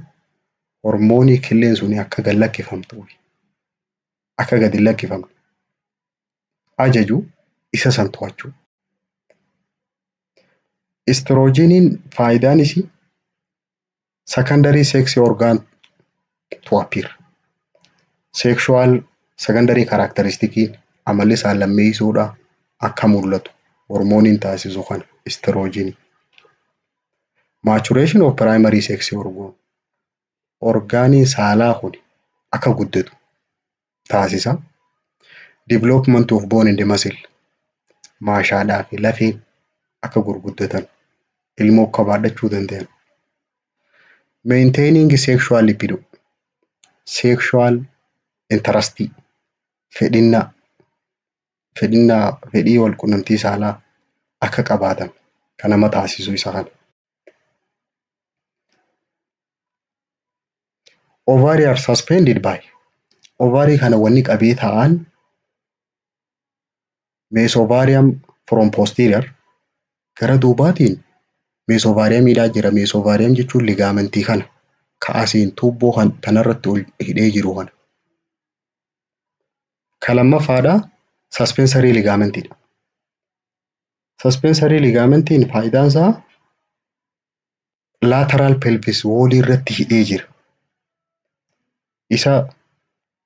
hormoonii killeen suni akka gad lakkifamtu akka gad hin lakkifamne ajaju isa san to'achuu. Estrogeniin faayidaan isii secondary sex organ to appear. Sexual secondary characteristics amalli isaan lammeessuudha. akka mul'atu hormooniin taasisu kana istiroojiinii. Maturation of primary sex hormone orgaaniin saalaa kun akka guddatu taasisa. Development of bone in the muscle maashaadhaa fi lafeen akka gurguddatan ilmoo akka baadhachuu danda'an. Maintaining sexual libido sexual interest fedhii wal qunnamtii saalaa akka qabaatan kan nama taasisu isa kana. Ovary are suspended by ovary kana wanni qabee ta'an meesovarium from posterior gara duubaatiin meesovariumidhaa jira. Meesovarium jechuun ligaamentii kana ka'asiin tuubboo kanarratti ol hidhee jiru kana. Ka lammaffaadhaa suspensory ligaamentiidha. Suspensory ligaamentiin faayidaan isaa lateral pelvis wall irratti hidhee jira. Isa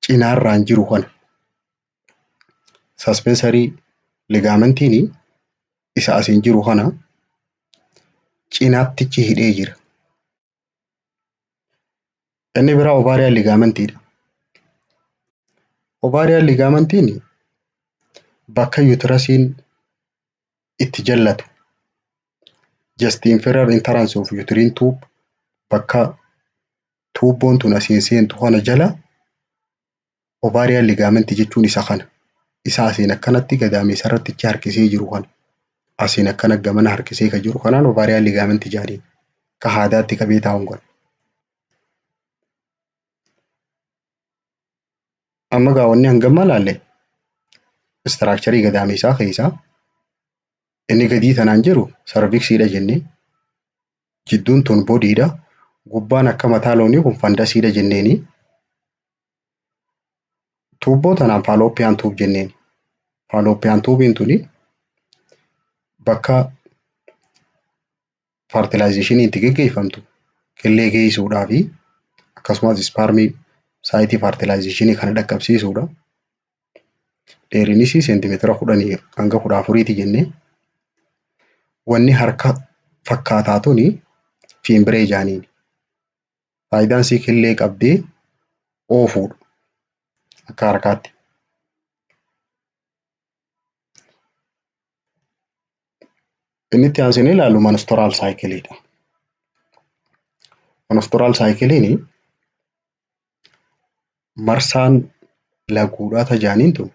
cinaarraan jiru kana. Suspensory ligaamentiin isa asiin jiru kana cinaattichi hidhee jira. Inni biraa ovarian ligaamentiidha. Ovarian ligaamentiin bakka uterasiin itti jallatu just inferior entrance of uterine tube bakka tuubboon tun asiin seentu kana jala ovarian ligaamentii jechuun isa kana. Isa asiin akkanatti gadaamessa irratti harkisee jiru kana. Asiin akkana gamana harkisee kan jiru kanaan ovarian ligaamentii jedhanii ka haadaatti qabee taa'uun kun. Amma gaawwanni hangamma laalle istiraakcharii gadaamessaa keessaa inni gadii tanaan jiru sarviksiidha jennee jidduun tun boodiidha. Gubbaan akka mataa loonii kun fandasiidha jenneeni. Tuubboo tanaan fallopian tube jenneeni. Fallopian tuubiin tuni bakka fertilization itti geggeeffamtu qillee geessuudhaa fi akkasumas spermii saayitii fertilization kana dhaqqabsiisuudha. Dheerinis seentimeetira 10 hanga 14 jennee. Wanni harka fakkaataa tuni fiimbiree jaaniin. Faayidaan isii qillee qabdee oofuudha akka harkaatti. Inni itti aansinee ilaallu menstrual cycleedha. Menstrual cycleen marsaan laguudhaa tajaaniin tun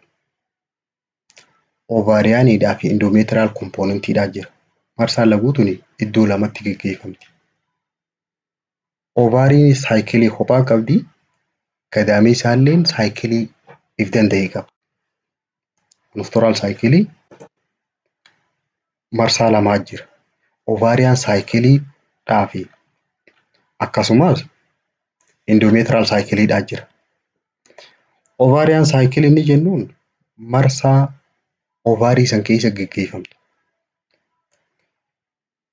ovariyaaniidhaa fi endometrial componentiidhaa jira. Marsaan laguu tuni iddoo lamatti geggeeffamti. Ovariin saayikilii kophaa qabdi. Gadaamessaalleen saayikilii if danda'e qaba. Menstrual saayikilii marsaa lamaa jira. Ovariyaan saayikiliidhaa fi akkasumas endometrial saayikiliidhaa jira. Ovariyaan saayikilii inni jennuun marsaa ovarii san keessa geggeeffamtu.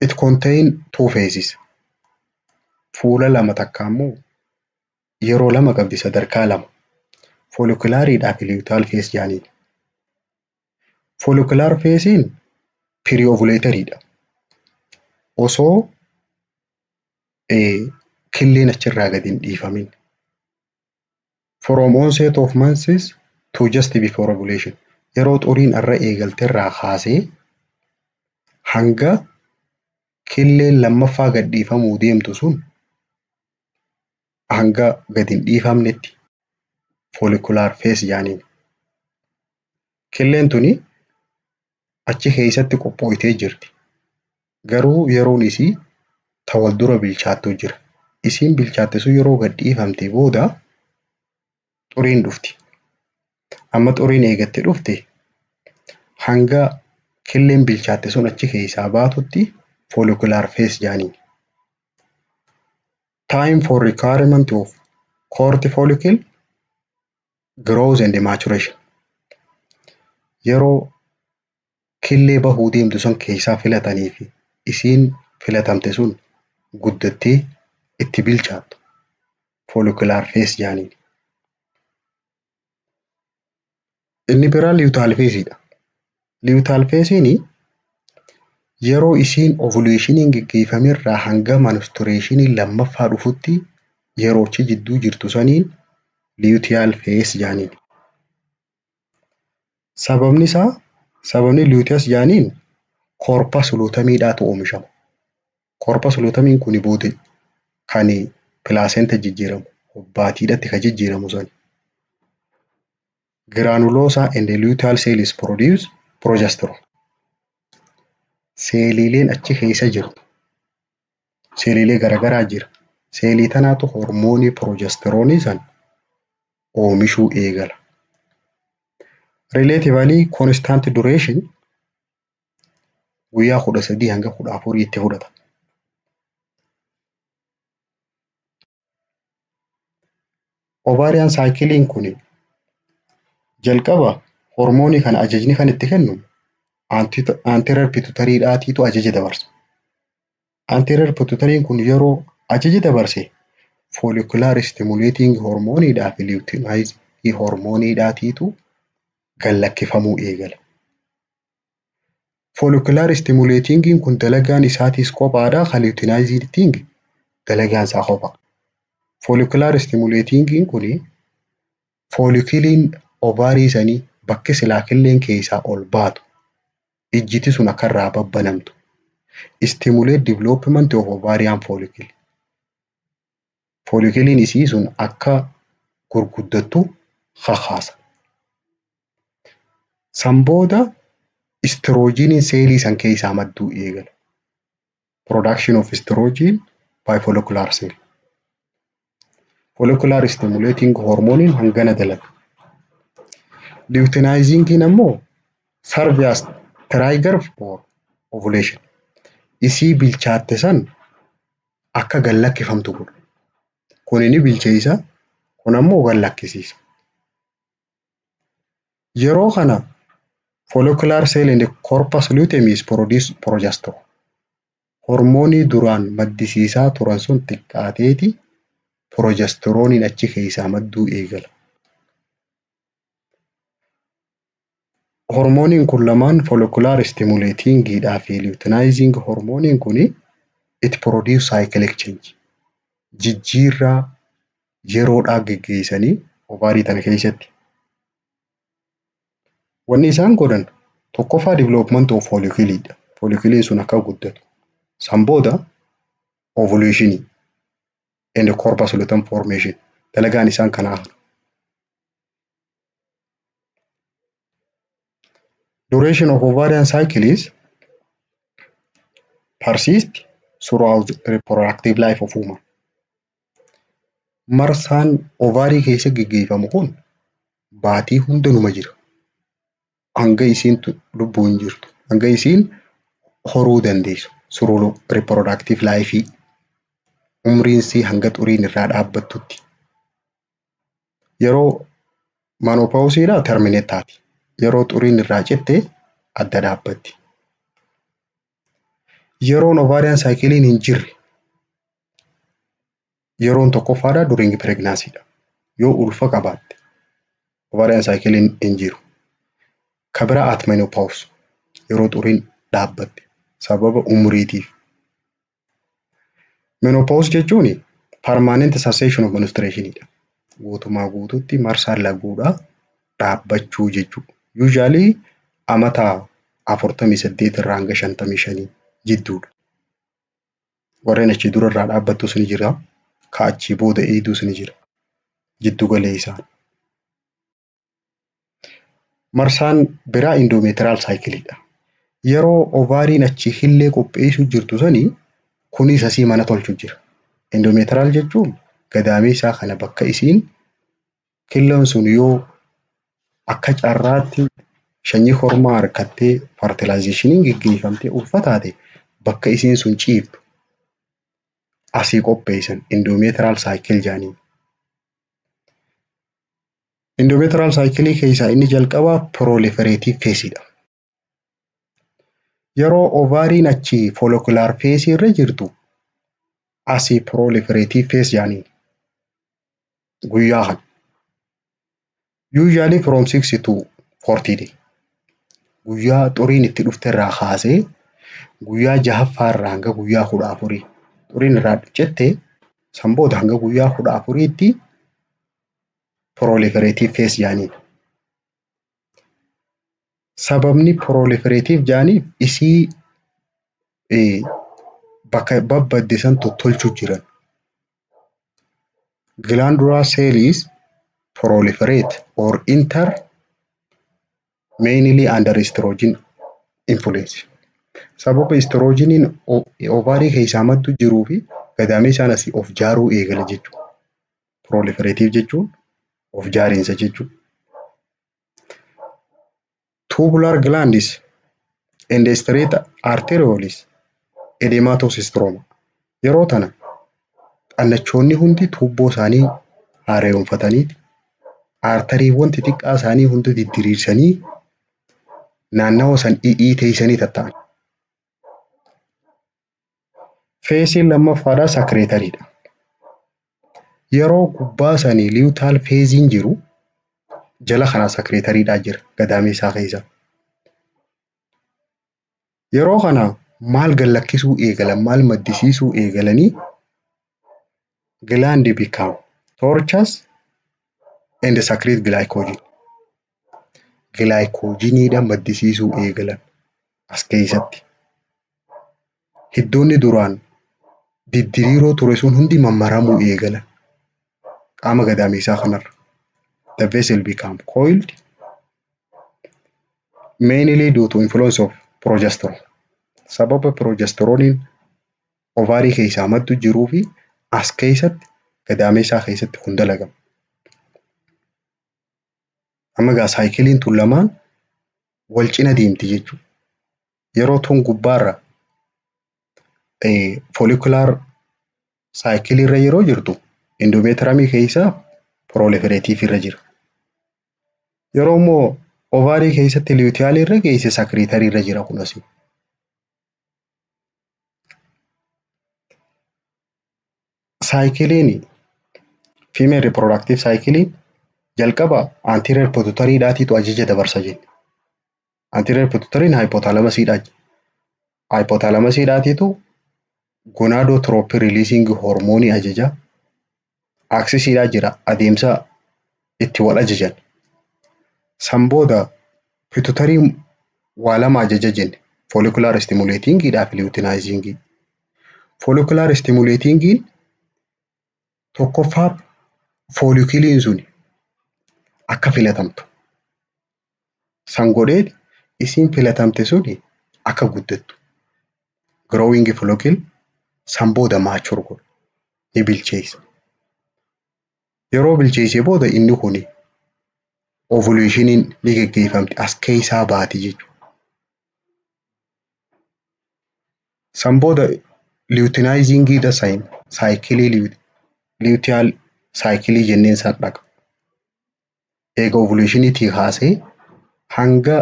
It contain two phases. Fuula lama takka ammoo yeroo lama qabdi sadarkaa lama. Follicularidhaa fi luteal phase jaaniin. Follicular phasein pre-ovulatoryidha. Osoo killeen achirraa gadi hin dhiifamin. From onset of menses to just before ovulation. Yeroo xuriin irra eegalterraa kaasee hanga killeen lammaffaa gad dhiifamuu deemtu sun hanga gadi hin dhiifamnetti follicular phase jaaniin. Killeen tuni achi keessatti qophooytee jirti. Garuu yeroon isii ta wal dura bilchaattu jira. Isiin bilchaatte sun yeroo gad dhiifamte booda xuriin dhufti. Amma xuriin eegatte dhufte hanga killeen bilchaatte sun achi keessaa baatutti follicular phase jaaniin. Time for requirement of cord follicle growth and maturation. Yeroo killee bahuu deemtu sun keessaa filatanii fi isiin filatamte sun guddattee itti bilchaattu follicular phase jaaniin. Inni biraa luteal phaseidha. Luteal phase yeroo isiin ovulationiin gaggeeffamerraa hanga menstruationiin lammaffaa dhufutti yeroo achi jidduu jirtu saniin luteal phase jedhaniin. Sababni luteus jedhaniin corpus luteamiidhaatu oomishama. Corpus luteamiin kun booda kan placenta jijjiiramu, baatiidhaatti kan jijjiiramu sani. Granulosa and luteal cells produce progesterone. Seeliileen achi keessa jiru. Seeliilee garaagaraa jira. Seelii tanaatu hormoonii progesteronii san oomishuu eegala. Relatively constant duration guyyaa 13 hanga 14 itti fudhata. Ovarian cycling kun jalqaba hormoonii kana ajajni kan itti kennu anterior pituitariidhaatiitu ajaja dabarsa. Anterior pituitariin kun yeroo ajaja dabarse follicular stimulating hormooniidhaa fi luteinizing hormooniidhaatiitu gallakkifamuu eegala. Follicular stimulating kun dalagaan isaatis kophaadha, kan luteinizing dalagaan isaa kophaa. Follicular stimulating kun folliciliin ovaarii sanii bakki silaa killeen keessaa ol baatu ijjiti sun akka irraa babbanamtu. Stimulate development of ovarian follicle. Folliciliin isii sun akka gurguddattu kakaasa. San booda estrogen seelii san keessaa madduu eegala. Production of estrogen by follicular cell. Follicular stimulating hormoniin hangana dalaga. Luteinizing ammoo serve as trigger for ovulation. Isii bilchaatte san akka gallakkifamtu godhu. Kun inni bilcheessa, kun ammoo gallakkisiisa. Yeroo kana follicular cell in the corpus luteum is produce progesterone. Hormoonii duraan maddisiisaa turan sun xiqqaateeti progesteroniin achi keessaa madduu eegala. Hormooniin kun lamaan follicular stimulatingidhaa fi luteinizing hormooniin kun it produce cyclic change. Jijjiirraa yeroodhaa geggeessanii ovaarii tana keessatti. Wanni isaan godhan tokkoffaa development of follicleidha. Follicleiin sun akka guddatu. San booda ovulation and the corpus luteum formation. Dalagaan isaan kanaaf. Duration of ovarian cycle is persist throughout the reproductive life of woman. Marsaan ovaarii keessa geggeeffamu kun baatii hundanuma jira. Hanga isiin lubbuun jirtu, hanga isiin horuu dandeessu, through reproductive life umriinsii hanga xuriin irraa dhaabbattutti. Yeroo menopausiidhaa terminate taati. Yeroo xuriin irraa citte adda dhaabbatti. Yeroon ovarian cycliin hin jirre yeroon tokkoffaadhaa during pregnancy dha. Yoo ulfa qabaatte ovarian cycliin hin jiru. Kabira at menopause yeroo xuriin dhaabbatte sababa umriitiif. Menopause jechuun permanent cessation of menstruation dha. Guutumaa guututti marsaan laguudhaa dhaabbachuu jechuudha. Usually amata 48 irraa hanga 55 jidduudha. Warreen achi dura irraa dhaabbattus ni jira. Ka achii booda eeduus ni jira. Jiddu galee isaan. Marsaan biraa endometrial cycle dha. Yeroo ovaariin achi hillee qopheessuu jirtu sanii kunis asii mana tolchu jira. Endometrial jechuun gadaamii isaa kana bakka isiin killeen sun yoo akka carraatti sanyii hormaa harkattee fertilizationiin geggeeffamtee ulfa taate bakka isiin sun ciiftu asii qopheessan endometrial cycle jedhaniin. Endometrial cycle keessaa inni jalqabaa proliferative phase dha. Yeroo ovaariin achi follicular phase irra jirtu asii proliferative phase jedhaniin. Guyyaa kana. Usually from 6 to 40 days. guyyaa xuriin itti dhufte irraa kaasee guyyaa 6ffaa irraa hanga guyyaa 14 xuriin irraa citte san booda hanga guyyaa 14tti proliferative phase jedhaniin. Sababni proliferative jedhaniif isii bakka babbadde san tottolchuu jiran. Glandular cells proliferate or enter mainly under estrogen influence. Sababa estrogeniin ovaarii keessaa maddu jiruu fi gadameessaan asii of jaaruu eegala jechuudha. Proliferative jechuun of jaariinsa jechuudha. Tubular glands and straight arterioles edematocystroma. Yeroo tana xannachoonni hundi tuubboo isaanii haaromfatanii artariiwwan xixiqqaa isaanii hunda diddiriirsanii naannawa san teessanii tatta'an. Feesiin lammaffaadhaa sakreetariidha. Yeroo gubbaa sanii liwutaal feeziin jiru jala kana sakreetariidhaa jira gadameessaa keessa. Yeroo kana maal gallakkisuu eegalan maal maddisiisuu eegalanii gland become tortuous and secrete glycogen. Glycogeniidhaan maddisiisuu eegalan as keessatti. Hiddoonni duraan diddiriiroo ture sun hundi mammaramuu eegalan qaama gadameessaa kanarra. The vessel become coiled mainly due to influence of progesterone. Sababa progesteroniin ovaarii keessaa maddu jiruu fi as keessatti gadameessaa keessatti kun dalagama. Amma gaa saayikiliin tun lamaan wal cina deemti jechuudha. Yeroo tun gubbaarra follicular saayikilii irra yeroo jirtu endomeetramii keessaa proliferative irra jira. Yeroo immoo ovaarii keessatti liwutiyaalii irra geesse sakreetarii irra jira kunas. Saayikiliin female reproductive saayikiliin jalqaba anterior pituitariidhaatiitu ajaja dabarsa jenna. Anterior pituitariin hypothalamus'iidhaatiitu gonadotropin releasing hormoonii ajaja. Aksisiidhaa jira adeemsa itti wal ajajan. San booda pituitariin waa lama ajaja jenne follicular stimulatingidhaa fi luteinizing. Follicular stimulatingiin tokkoffaa folliciliin sun akka filatamtu. San godhee isiin filatamte suni akka guddattu. Growing follicle san booda mature godha. Ni bilcheessa. Yeroo bilcheessee booda inni kuni ovulationiin ni geggeeffamti as keessaa baati jechuudha. San booda luteinizingidha saayikilii luteal saayikilii jenneen san dhaqa. Eega ovulationiitii kaasee hanga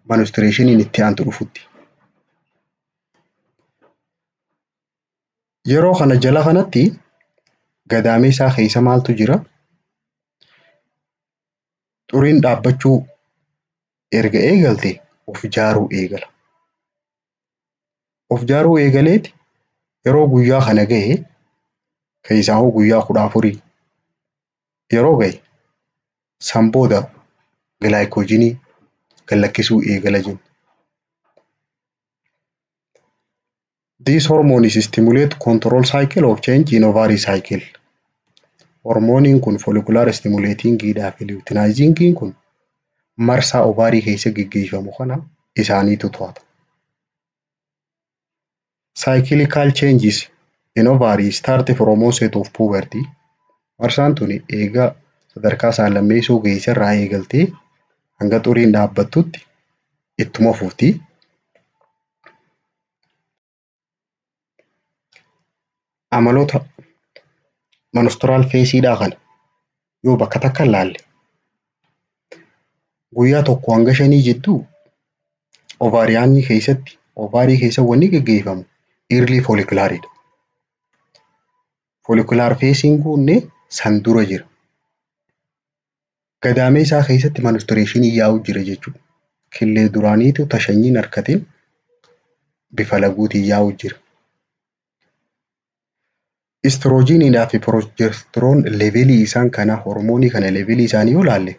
menstruationiin itti aantu dhufutti. Yeroo kana jala kanatti gadameessaa keessa maaltu jira? Xuriin dhaabbachuu erga eegalte of jaaruu eegala. Of jaaruu eegaleeti yeroo guyyaa kana gahe keessaa hoo guyyaa 14 yeroo gahe san booda glycogenii gallakkisuu eegala jenna. These hormones stimulate control cycle of change in ovary cycle. Hormooniin kun follicular stimulatingidhaa fi luteinizingin kun marsaa ovaarii keessa geggeeffamu kana isaaniitu to'ata. Cyclical changes in ovary start from onset of puberty. Marsaan tuni eega sadarkaa saalammeessuu geessarraa eegaltee hanga xuriin dhaabbattutti ittuma fufti. Amaloota menstrual phaseidhaa kana yoo bakka takka ilaalle guyyaa tokko hanga 5 jidduu ovariyaanii keessatti ovaarii keessa wanni geggeeffamu early follicularidha. Follicular phasing kunne san dura jira. Gadameessaa keessatti menstruation yaa'u jira jechuudha. killee duraaniitu tashanyiin harkatiin bifa laguutiin yaa'u jira. Istiroojiiniidhaa fi pirojestiroon levelii isaan kana hormoonii kana levelii isaanii yoo ilaalle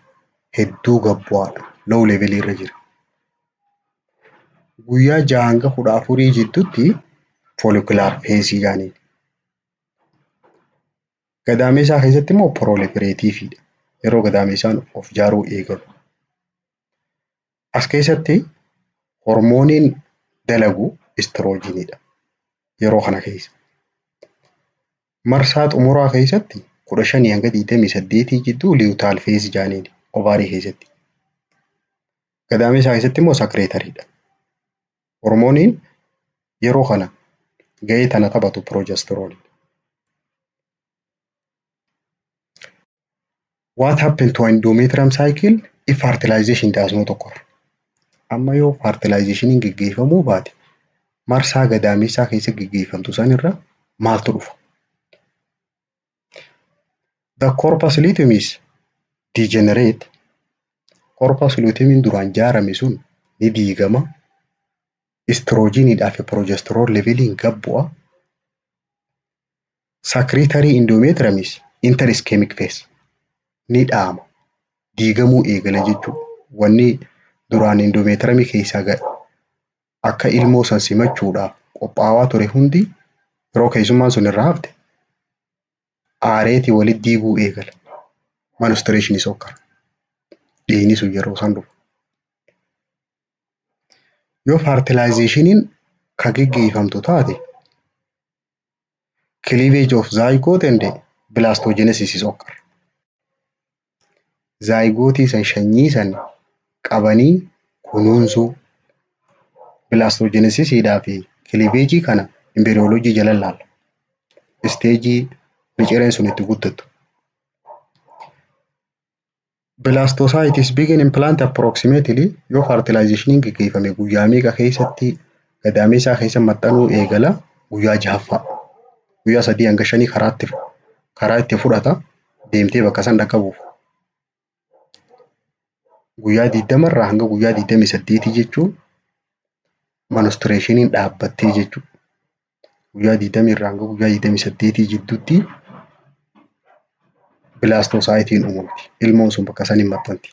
hedduu gad bu'aadha. Low levelii irra jira. Guyyaa 6 hanga 14 jidduutti folikular feesii jaaniin. Gadaameessaa keessatti immoo proliferatiifiidha. Yeroo gadaameessaan of ijaaruu eegalu. As keessatti hormooniin dalagu istiroojiiniidha. Yeroo kana keessa. Marsaa xumuraa keessatti 15 hanga 28 jidduu liyutaal feesii jaaniin ovaarii keessatti. Gadaameessaa keessatti immoo sakreetariidha. Hormooniin yeroo kana gahee tana taphatu pirojestirooni. What happened to endometrium cycle if fertilization does not occur? Amma yoo fertilizationiin geggeeffamuu baate marsaa gadaameessaa keessa geggeeffamtu san irra maaltu dhufa? The corpus luteum is degenerate. Corpus luteumiin duraan ijaarame sun ni diigama. Istiroojiiniidhaa fi pirojestiroon leveliin gad bu'a. Secretory endometrium is enter ischemic phase. Ni dhaama. Diigamuu eegala jechuudha. Wanni duraan endometriumii keessaa akka ilmoo san simachuudhaaf qophaa'aa ture hundi yeroo keessummaan sun irraa hafte aareetii walitti diiguu eegala. Menstruation occur. Dhiigni sun yeroo san dhufu. Yoo fertilizationiin ka geggeeffamtu taate cleavage of zygote and blastogenesis occur. Zaayigootii san shanyii san qabanii kunuunsuu bilaastojenesiidhaa fi kiliiveejii kana imbriyooloojii jala ilaalla. Isteejii micireen sun itti guddattu. Blastocytes begin implant approximately yoo fertilizationiin geggeeffame guyyaa meeqa keessatti gadaameessaa keessa maxxanuu eegala? Guyyaa 6ffaa. Guyyaa 3 hanga 5 karaa itti fudhata deemtee bakka san dhaqqabuuf. Guyyaa 20 irraa hanga guyyaa 28 jechuun menstruationiin dhaabbattee jechuudha. Guyyaa 20 irraa hanga guyyaa 28 jidduutti bilaastoosaayitiin uumamti. Ilmoon sun bakka san hin maxxanti.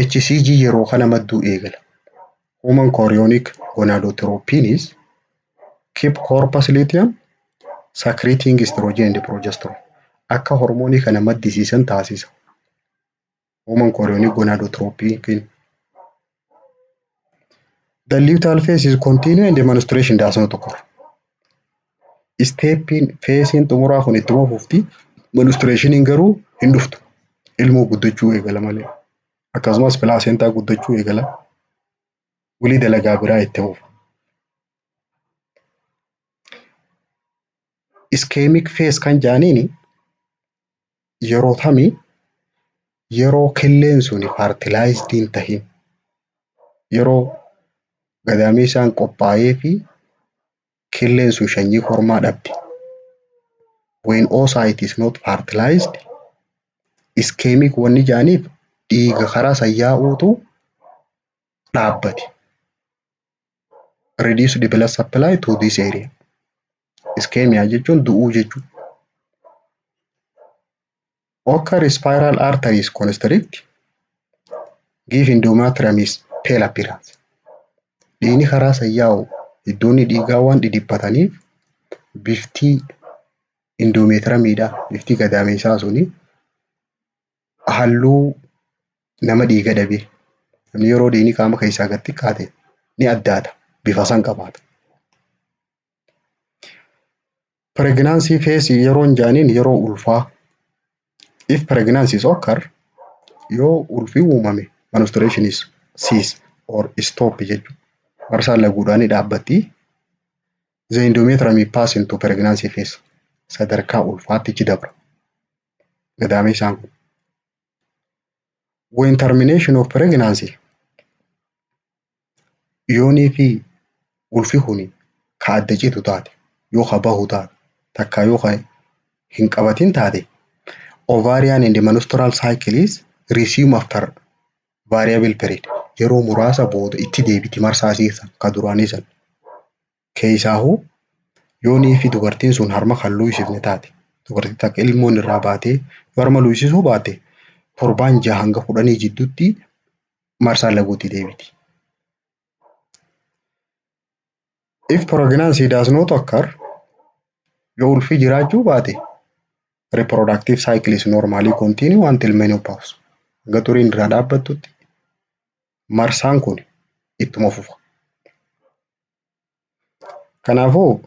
HCG yeroo kana madduu eegala. Human chorionic gonadotropin keep corpus luteum secreting estrogen and progesterone. Akka hormoonii kana maddisiisan taasisa. Human chorionic gonadotropin. The luteal phase is continuing and the menstruation does not occur. Steppiin feesiin xumuraa kun ittuma fufti. Menstruationiin garuu hin dhuftu. Ilmoo guddachuu eegala malee. Akkasumas pilaasentaa guddachuu eegala. Wilii dalagaa biraa itti fufa. Ischemic phase kan jaaniini yeroo tamii yeroo killeen suni fertilized hin tahin yeroo gadaameessaan qophaa'ee fi killeen sun shanyii kormaa dhabde. When oocyte is not fertilized, ischemic wanni jaaniif dhiiga karaa san yaa'uutu dhaabbate. Reduce the blood supply to this area. Ischemia jechuun du'uu jechuudha. Occur spiral arteries constrict. Give endometrium is pale appearance. Dhiigni karaa san yaa'u iddoonni dhiigaa waan dhidhiphataniif biftii endometriumiidha. Biftii gadaameessaa suni halluu nama dhiiga dhabe. Namni yeroo dhiigni qaama keessaa gad xiqqaate ni addaata. Bifa san qabaata. Pregnancy phase yeroon jaaniin yeroo ulfaa. If pregnancy occur, yoo ulfi uumame menstruation is cease or stop jechuudha. Marsaan laguudhaan ni dhaabbatti. The endometrium pass into pregnancy phase. Sadarkaa ulfaattichi dabra. Gadaameessaan kun. When termination of pregnancy, yoonii fi ulfi kuni ka adda citu taate, yoo ka bahu taate, takka yoo ka hin qabatin taate, ovarian and menstrual cycle is resume after variable period. Yeroo muraasa booda itti deebiti marsaa siisan ka duraanii san. Keessaahuu yoonii fi dubartiin sun harma kan luuysifne taate dubartii takka ilmoon irraa baatee yoo harma luuysisuu baate torbaan 6 hanga 10 jidduutti marsaa laguutti deebiti. If pregnancy does not occur, yoo ulfi jiraachuu baate reproductive cycle is normally continue until menopause. Hanga xuriin irraa dhaabbattutti marsaan kun ittuma fufa. Kanaafuu